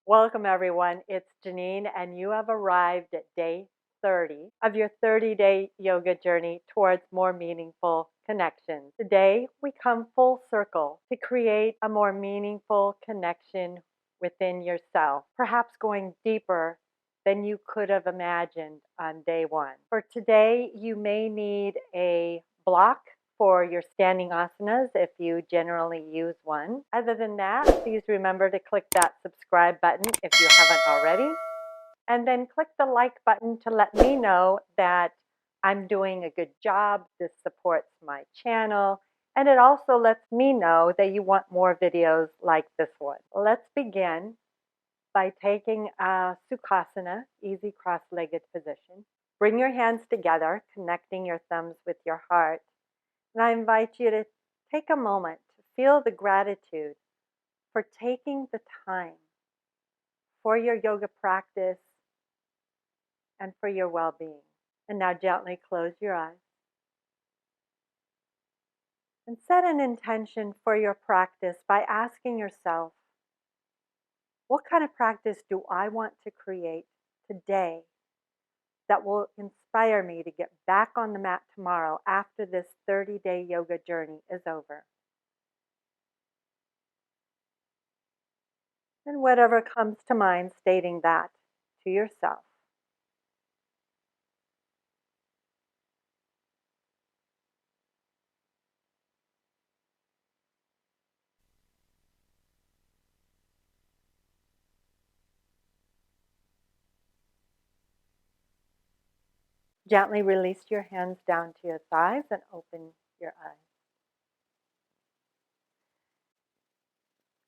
Welcome, everyone. It's Genene, and you have arrived at day 30 of your 30-day yoga journey towards more meaningful connections. Today, we come full circle to create a more meaningful connection within yourself, perhaps going deeper than you could have imagined on day one. For today, you may need a block for your standing asanas if you generally use one. Other than that, please remember to click that subscribe button if you haven't already. And then click the like button to let me know that I'm doing a good job. This supports my channel. And it also lets me know that you want more videos like this one. Let's begin by taking a Sukhasana, easy cross-legged position. Bring your hands together, connecting your thumbs with your heart. And I invite you to take a moment to feel the gratitude for taking the time for your yoga practice and for your well-being. And now gently close your eyes and set an intention for your practice by asking yourself, what kind of practice do I want to create today that will inspire me to get back on the mat tomorrow after this 30-day yoga journey is over? And whatever comes to mind, stating that to yourself. Gently release your hands down to your thighs and open your eyes.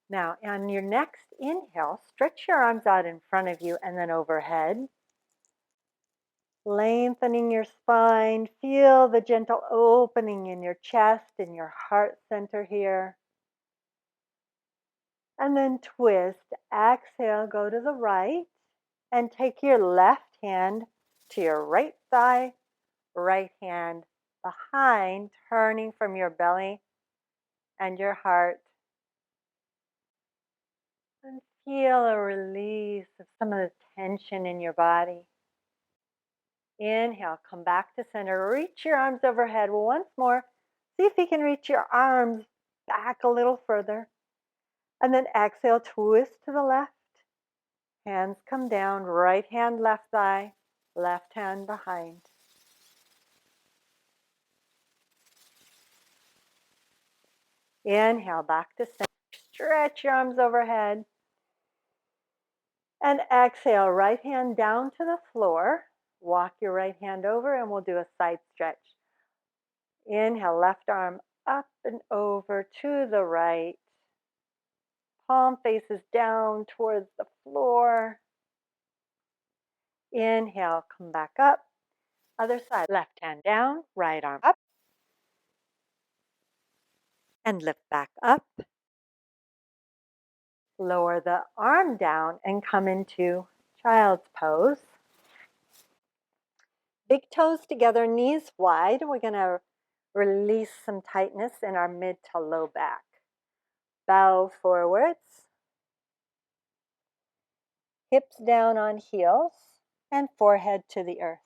Now, on your next inhale, stretch your arms out in front of you and then overhead. Lengthening your spine. Feel the gentle opening in your chest and your heart center here. And then twist. Exhale, go to the right. And take your left hand to your right thigh, right hand behind, turning from your belly and your heart. And feel a release of some of the tension in your body. Inhale, come back to center. Reach your arms overhead. Once more, see if you can reach your arms back a little further. And then exhale, twist to the left. Hands come down, right hand, left thigh, left hand behind. Inhale, back to center. Stretch your arms overhead. And exhale, right hand down to the floor. Walk your right hand over and we'll do a side stretch. Inhale, left arm up and over to the right. Palm faces down towards the floor. Inhale, come back up. Other side, left hand down, right arm up. And lift back up. Lower the arm down and come into child's pose. Big toes together, knees wide. We're going to release some tightness in our mid to low back. Bow forwards. Hips down on heels and forehead to the earth.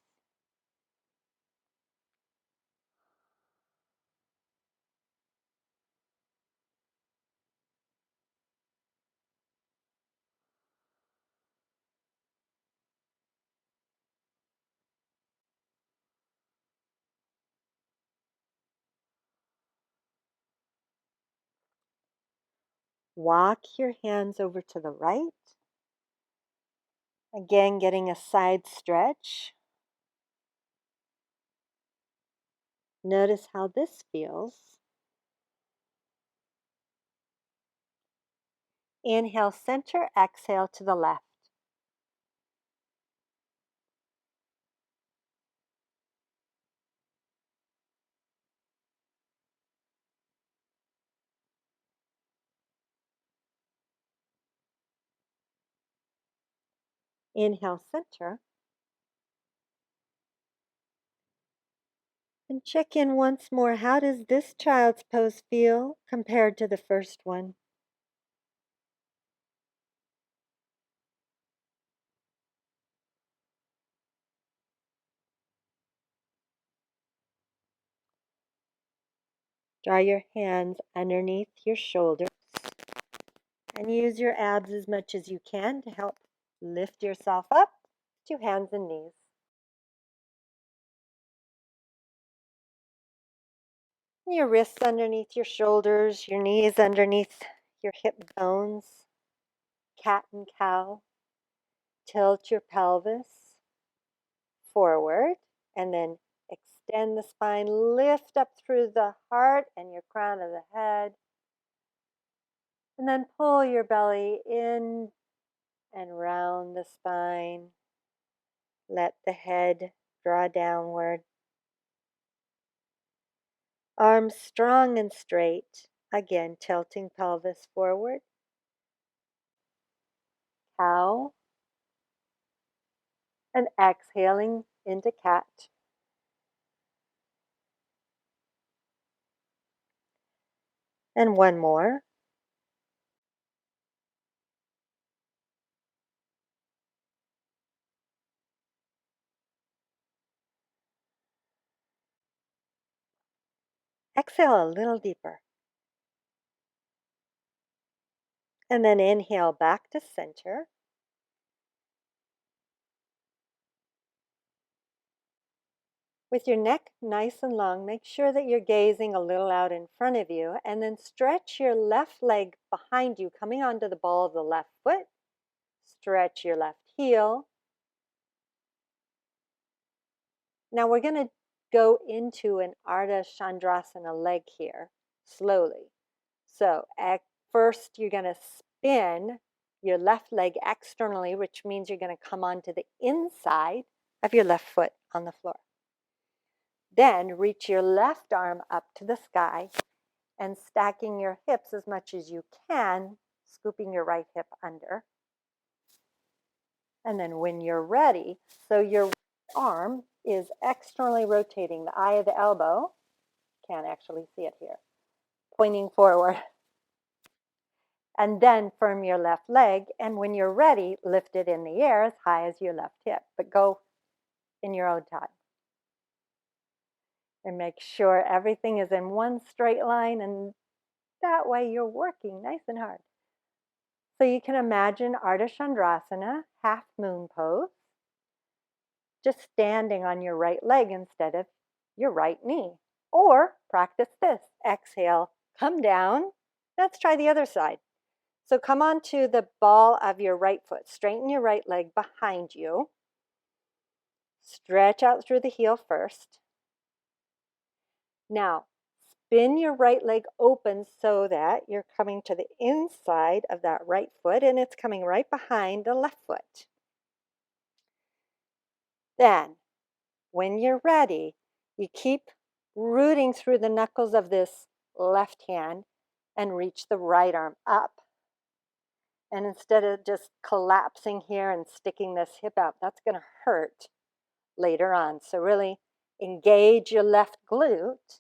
Walk your hands over to the right. Again, getting a side stretch. Notice how this feels. Inhale, center, exhale to the left. Inhale, center. And check in once more. How does this child's pose feel compared to the first one? Draw your hands underneath your shoulders and use your abs as much as you can to help lift yourself up to hands and knees. Your wrists underneath your shoulders, your knees underneath your hip bones. Cat and cow. Tilt your pelvis forward and then extend the spine. Lift up through the heart and your crown of the head. And then pull your belly in and round the spine. Let the head draw downward. Arms strong and straight. Again, tilting pelvis forward. Cow. And exhaling into cat. And one more. Exhale a little deeper. And then inhale back to center. With your neck nice and long, make sure that you're gazing a little out in front of you, and then stretch your left leg behind you, coming onto the ball of the left foot. Stretch your left heel. Now we're going to go into an Ardha Chandrasana leg here, slowly. So at first you're going to spin your left leg externally, which means you're going to come onto the inside of your left foot on the floor. Then reach your left arm up to the sky and stacking your hips as much as you can, scooping your right hip under. And then when you're ready, so your arm is externally rotating, the eye of the elbow, can't actually see it here, pointing forward. And then firm your left leg, and when you're ready, lift it in the air as high as your left hip, but go in your own time. And make sure everything is in one straight line, and that way you're working nice and hard. So you can imagine Ardha Chandrasana, half moon pose, just standing on your right leg instead of your right knee. Or practice this. Exhale, come down. Let's try the other side. So come onto the ball of your right foot. Straighten your right leg behind you. Stretch out through the heel first. Now, spin your right leg open so that you're coming to the inside of that right foot and it's coming right behind the left foot. Then, when you're ready, you keep rooting through the knuckles of this left hand and reach the right arm up. And instead of just collapsing here and sticking this hip out, that's going to hurt later on. So really engage your left glute,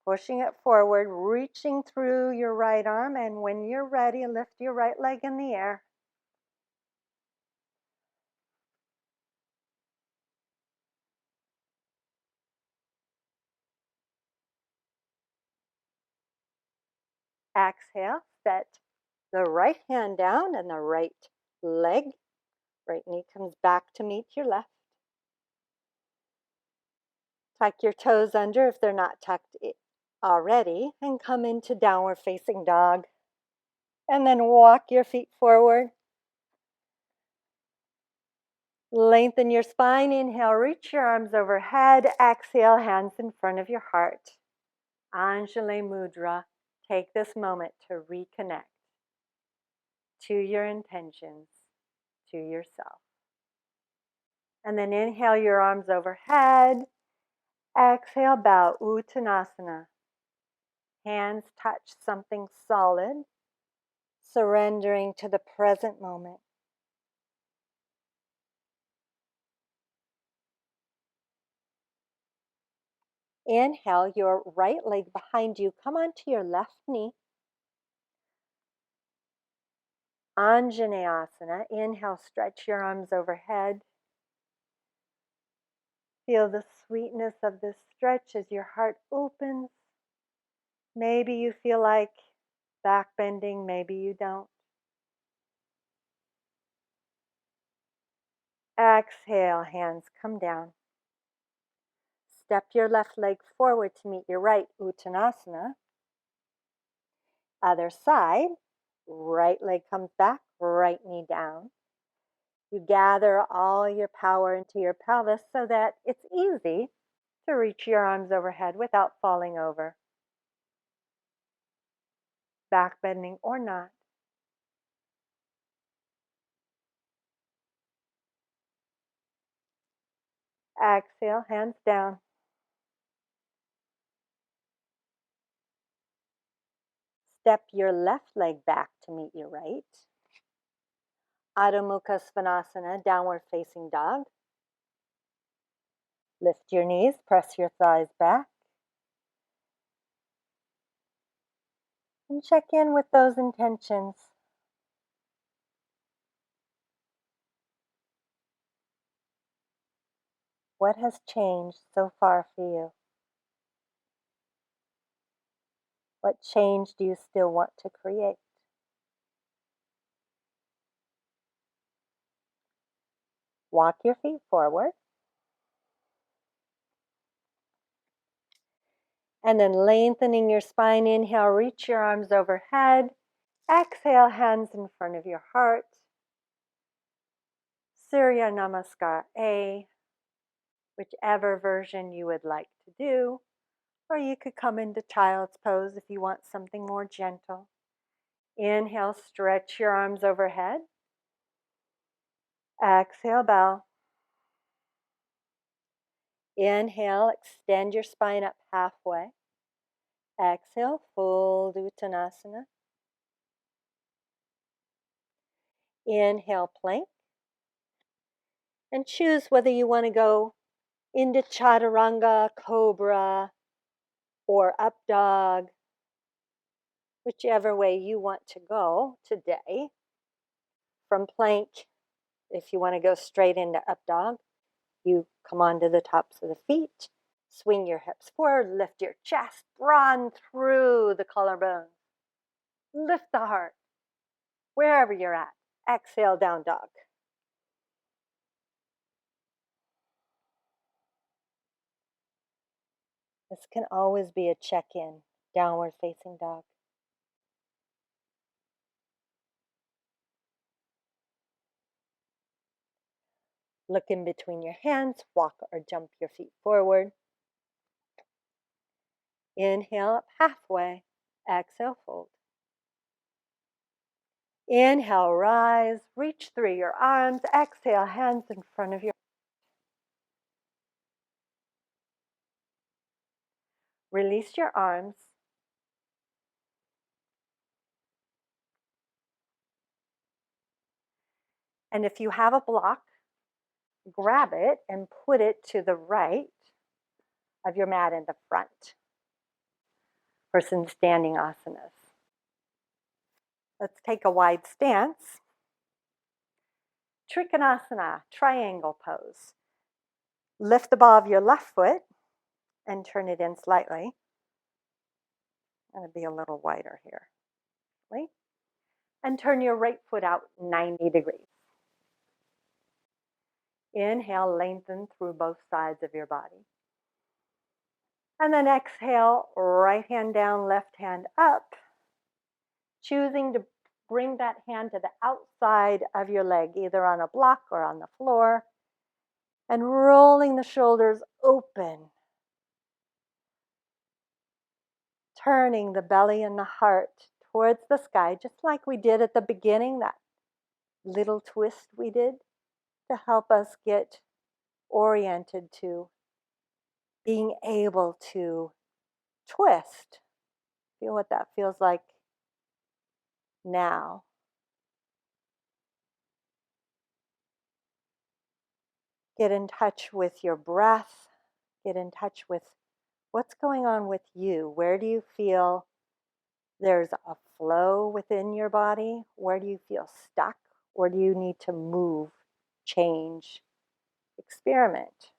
pushing it forward, reaching through your right arm, and when you're ready, lift your right leg in the air. Exhale, set the right hand down and the right leg. Right knee comes back to meet your left. Tuck your toes under if they're not tucked already and come into downward facing dog. And then walk your feet forward. Lengthen your spine. Inhale, reach your arms overhead. Exhale, hands in front of your heart. Anjali Mudra. Take this moment to reconnect to your intentions, to yourself. And then inhale your arms overhead. Exhale, bow, Uttanasana. Hands touch something solid, surrendering to the present moment. Inhale, your right leg behind you. Come onto your left knee. Anjaneyasana. Inhale, stretch your arms overhead. Feel the sweetness of this stretch as your heart opens Maybe you feel like back bending, maybe you don't. Exhale, hands come down. Step your left leg forward to meet your right, Uttanasana. Other side, right leg comes back, right knee down. You gather all your power into your pelvis so that it's easy to reach your arms overhead without falling over. Back bending or not. Exhale, hands down. Step your left leg back to meet your right. Adho Mukha Svanasana, downward facing dog. Lift your knees, press your thighs back. And check in with those intentions. What has changed so far for you? What change do you still want to create? Walk your feet forward. And then lengthening your spine, inhale, reach your arms overhead. Exhale, hands in front of your heart. Surya Namaskar A, whichever version you would like to do. Or you could come into child's pose if you want something more gentle. Inhale, stretch your arms overhead. Exhale, bow. Inhale, extend your spine up halfway. Exhale, fold Uttanasana. Inhale, plank. And choose whether you want to go into chaturanga, cobra, or up dog, whichever way you want to go today. From plank, if you want to go straight into up dog, you come onto the tops of the feet, swing your hips forward, lift your chest, run through the collarbones, lift the heart, wherever you're at. Exhale, down dog. This can always be a check-in, downward facing dog. Look in between your hands, walk or jump your feet forward. Inhale up halfway, exhale, fold. Inhale, rise, reach through your arms, exhale, hands in front of you. Release your arms. And if you have a block, grab it and put it to the right of your mat in the front for some standing asanas. Let's take a wide stance. Trikonasana, triangle pose. Lift the ball of your left foot and turn it in slightly. I'm going to be a little wider here. And turn your right foot out 90 degrees. Inhale, lengthen through both sides of your body. And then exhale, right hand down, left hand up. Choosing to bring that hand to the outside of your leg, either on a block or on the floor. And rolling the shoulders open. Turning the belly and the heart towards the sky, just like we did at the beginning, that little twist we did to help us get oriented to being able to twist. Feel what that feels like now. Get in touch with your breath. Get in touch with what's going on with you. Where do you feel there's a flow within your body? Where do you feel stuck? Or do you need to move, change, experiment?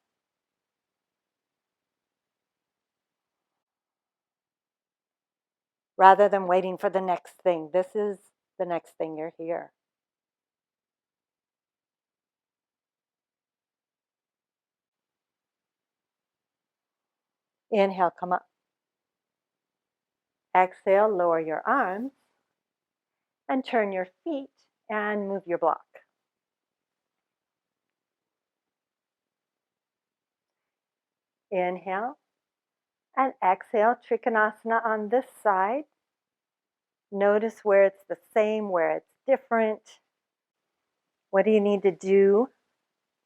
rather than waiting for the next thing. This is the next thing. You're here. Inhale, come up. Exhale, lower your arms and turn your feet and move your block. Inhale and exhale, Trikonasana on this side. Notice where it's the same, where it's different. What do you need to do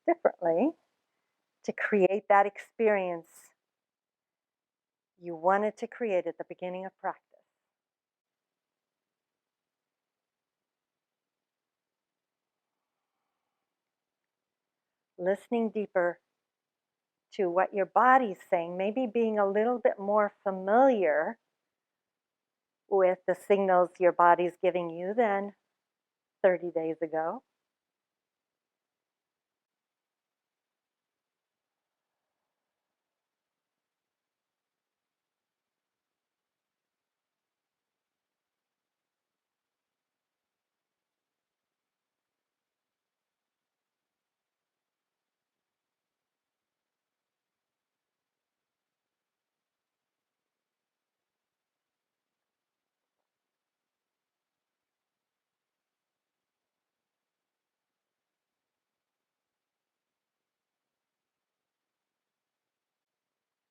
differently to create that experience you wanted to create at the beginning of practice? Listening deeper to what your body's saying, maybe being a little bit more familiar with the signals your body's giving you than 30 days ago.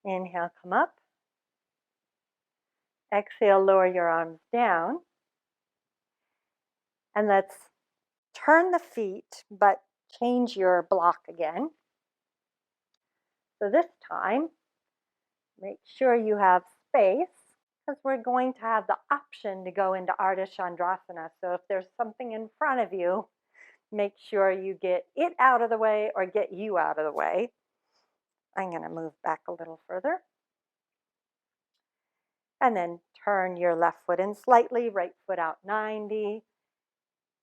Inhale, come up. Exhale, lower your arms down. And let's turn the feet, but change your block again. So this time, make sure you have space because we're going to have the option to go into Ardha Chandrasana. So if there's something in front of you, make sure you get it out of the way or get you out of the way. I'm going to move back a little further. And then turn your left foot in slightly, right foot out 90.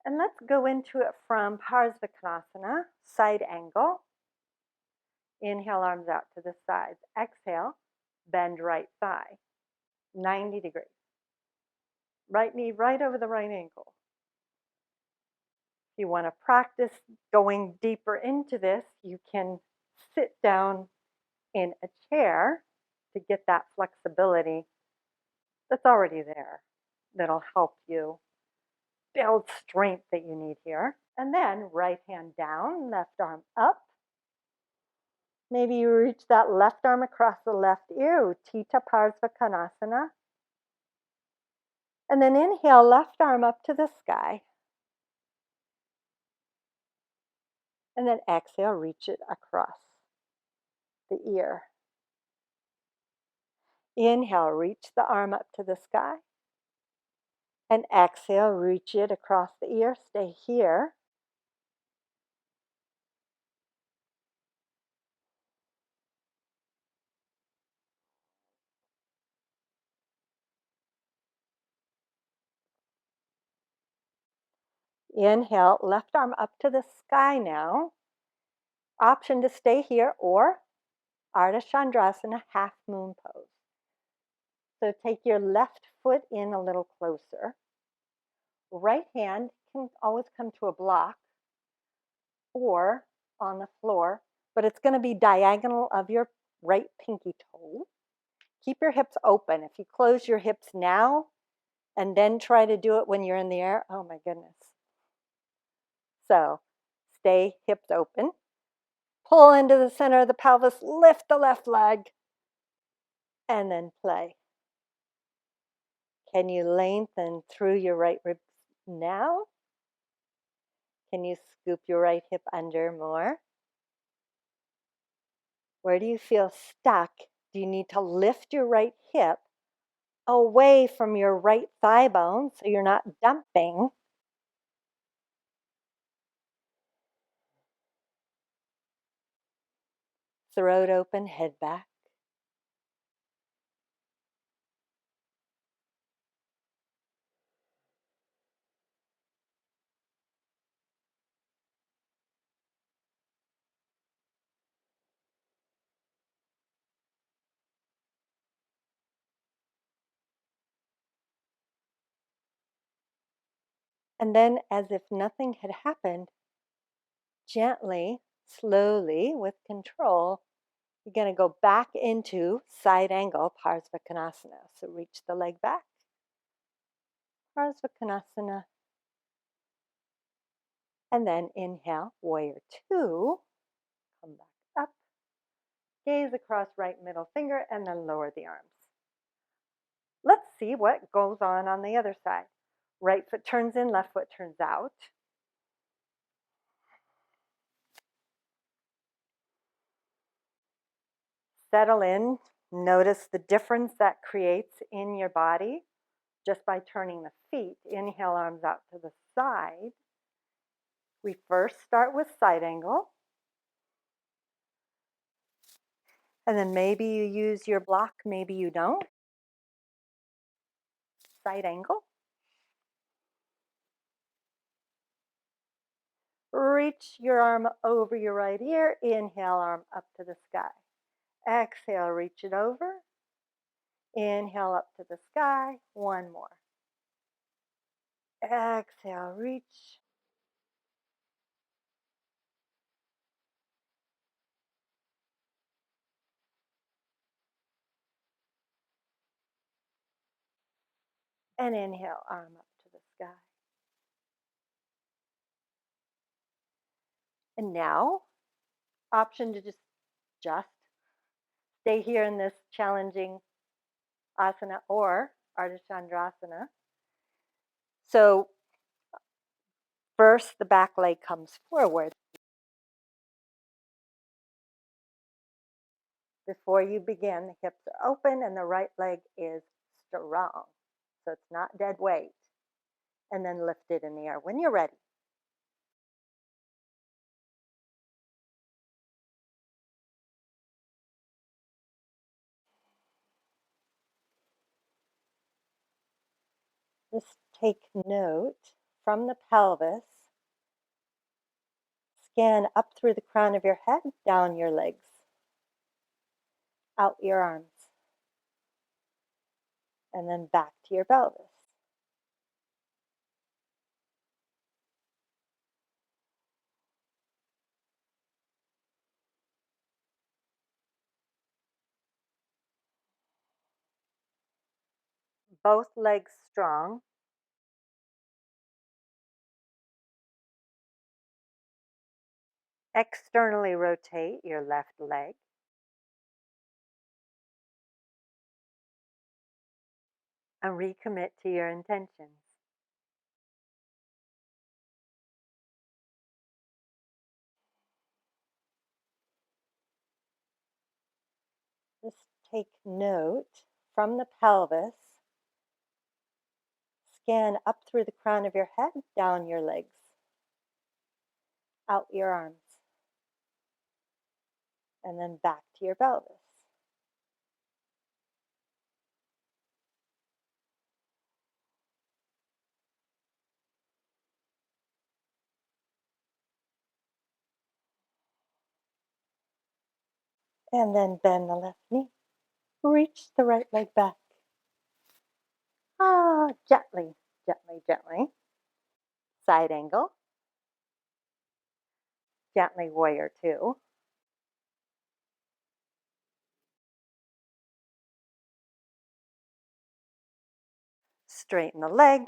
And let's go into it from Parsvakonasana, side angle. Inhale, arms out to the sides. Exhale, bend right thigh, 90 degrees. Right knee right over the right ankle. If you want to practice going deeper into this, you can sit down in a chair to get that flexibility that's already there. That'll help you build strength that you need here. And then right hand down, left arm up. Maybe you reach that left arm across the left ear, Utthita Parsvakonasana. And then inhale, left arm up to the sky. And then exhale, reach it across the ear. Inhale, reach the arm up to the sky. And exhale, reach it across the ear. Stay here. Inhale, left arm up to the sky now. Option to stay here or Ardha Chandrasana, half moon pose. So take your left foot in a little closer. Right hand can always come to a block or on the floor, but it's going to be diagonal of your right pinky toe. Keep your hips open. If you close your hips now and then try to do it when you're in the air, oh my goodness. So stay hips open. Pull into the center of the pelvis, lift the left leg, and then play. Can you lengthen through your right ribs now? Can you scoop your right hip under more? Where do you feel stuck? Do you need to lift your right hip away from your right thigh bone so you're not dumping? Throat open, head back. And then, as if nothing had happened, gently, slowly, with control, you're going to go back into side angle Parsvakonasana. So reach the leg back. Parsvakonasana. And then inhale, warrior two. Come back up. Gaze across right middle finger and then lower the arms. Let's see what goes on the other side. Right foot turns in, left foot turns out. Settle in. Notice the difference that creates in your body just by turning the feet. Inhale, arms out to the side. We first start with side angle. And then maybe you use your block, maybe you don't. Side angle. Reach your arm over your right ear. Inhale, arm up to the sky. Exhale, reach it over. Inhale up to the sky. One more. Exhale, reach. And inhale, arm up to the sky. And now, option to just stay here in this challenging asana or Ardha Chandrasana. So first, the back leg comes forward. Before you begin, the hips are open and the right leg is strong. So it's not dead weight. And then lift it in the air when you're ready. Just take note from the pelvis. Scan up through the crown of your head, down your legs, out your arms, and then back to your pelvis. Both legs strong. Externally rotate your left leg. And recommit to your intentions. Just take note from the pelvis. Scan up through the crown of your head, down your legs, out your arms, and then back to your pelvis. And then bend the left knee. Reach the right leg back. Gently, gently, gently. Side angle. Gently, warrior two. Straighten the leg.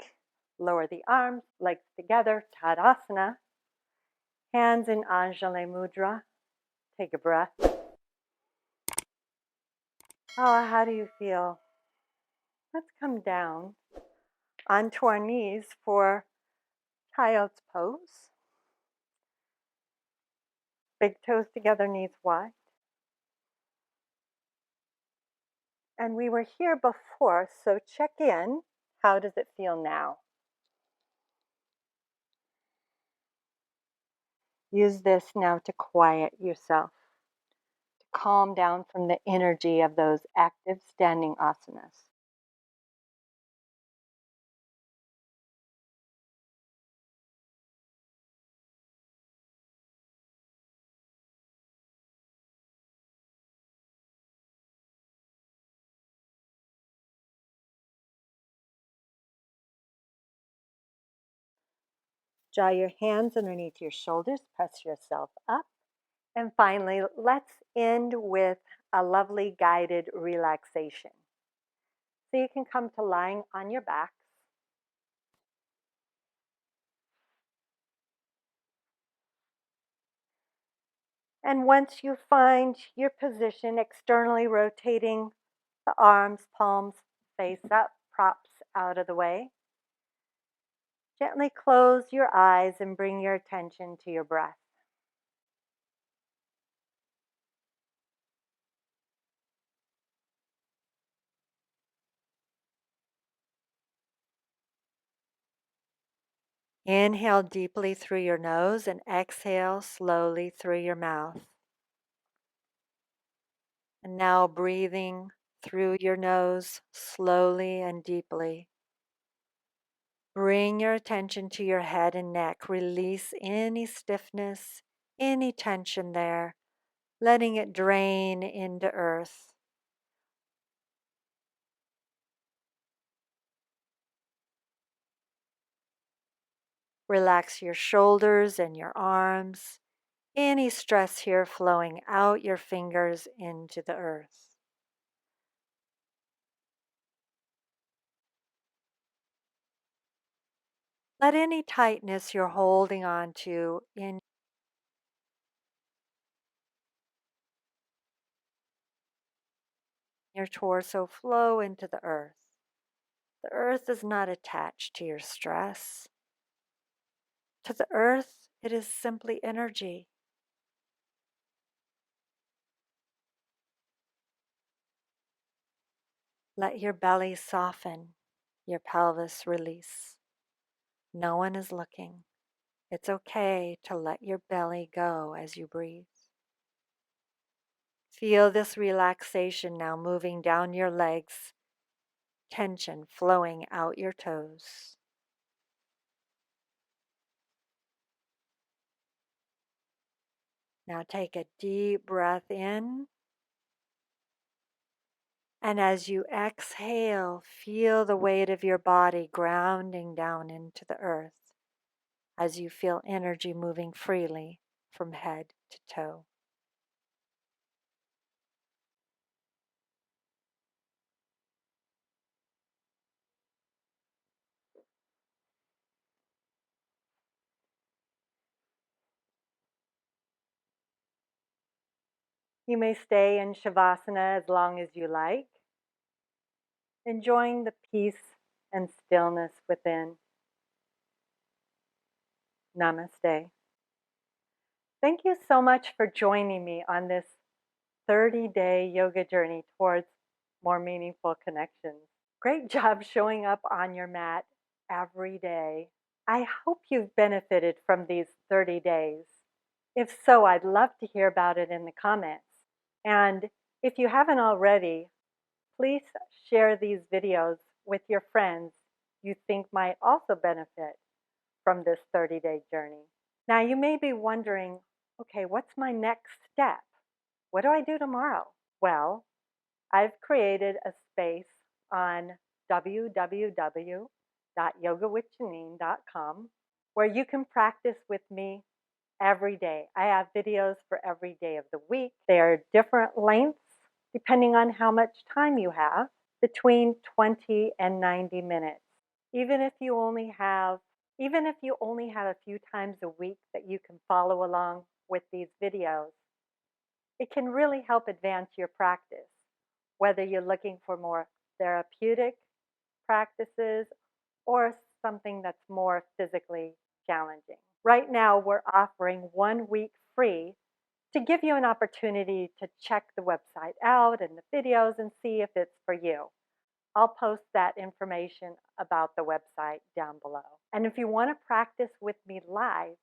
Lower the arms, legs together, Tadasana. Hands in Anjali Mudra. Take a breath. How do you feel? Let's come down onto our knees for child's pose. Big toes together, knees wide. And we were here before, so check in. How does it feel now? Use this now to quiet yourself, to calm down from the energy of those active standing asanas. Draw your hands underneath your shoulders, press yourself up. And finally, let's end with a lovely guided relaxation. So you can come to lying on your backs. And once you find your position, externally rotating the arms, palms face up, props out of the way, gently close your eyes and bring your attention to your breath. Inhale deeply through your nose and exhale slowly through your mouth. And now breathing through your nose slowly and deeply. Bring your attention to your head and neck. Release any stiffness, any tension there, letting it drain into earth. Relax your shoulders and your arms. Any stress here flowing out your fingers into the earth. Let any tightness you're holding on to in your torso flow into the earth. The earth is not attached to your stress. To the earth, it is simply energy. Let your belly soften, your pelvis release. No one is looking. It's okay to let your belly go as you breathe. Feel this relaxation now moving down your legs, tension flowing out your toes. Now take a deep breath in. And as you exhale, feel the weight of your body grounding down into the earth as you feel energy moving freely from head to toe. You may stay in Shavasana as long as you like, enjoying the peace and stillness within. Namaste. Thank you so much for joining me on this 30-day yoga journey towards more meaningful connections. Great job showing up on your mat every day. I hope you've benefited from these 30 days. If so, I'd love to hear about it in the comments. And if you haven't already, please share these videos with your friends you think might also benefit from this 30-day journey. Now, you may be wondering, okay, what's my next step? What do I do tomorrow? Well, I've created a space on www.yogawithjanine.com where you can practice with me every day. I have videos for every day of the week. They are different lengths depending on how much time you have, between 20 and 90 minutes. Even if you only have a few times a week that you can follow along with these videos, it can really help advance your practice, whether you're looking for more therapeutic practices or something that's more physically challenging. Right now, we're offering 1 week free to give you an opportunity to check the website out and the videos and see if it's for you. I'll post that information about the website down below. And if you want to practice with me live,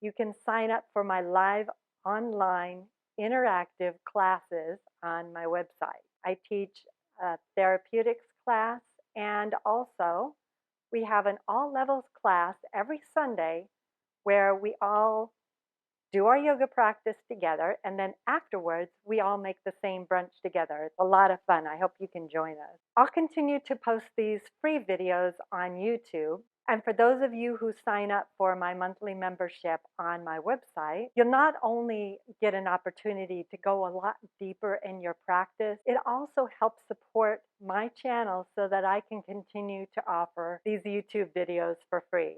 you can sign up for my live online interactive classes on my website. I teach a therapeutics class, and also we have an all levels class every Sunday where we all do our yoga practice together, and then afterwards we all make the same brunch together. It's a lot of fun. I hope you can join us. I'll continue to post these free videos on YouTube, And for those of you who sign up for my monthly membership on my website, you'll not only get an opportunity to go a lot deeper in your practice, it also helps support my channel so that I can continue to offer these YouTube videos for free.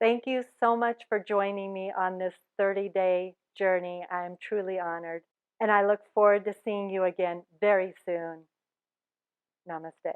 Thank you so much for joining me on this 30-day journey. I am truly honored, and I look forward to seeing you again very soon. Namaste.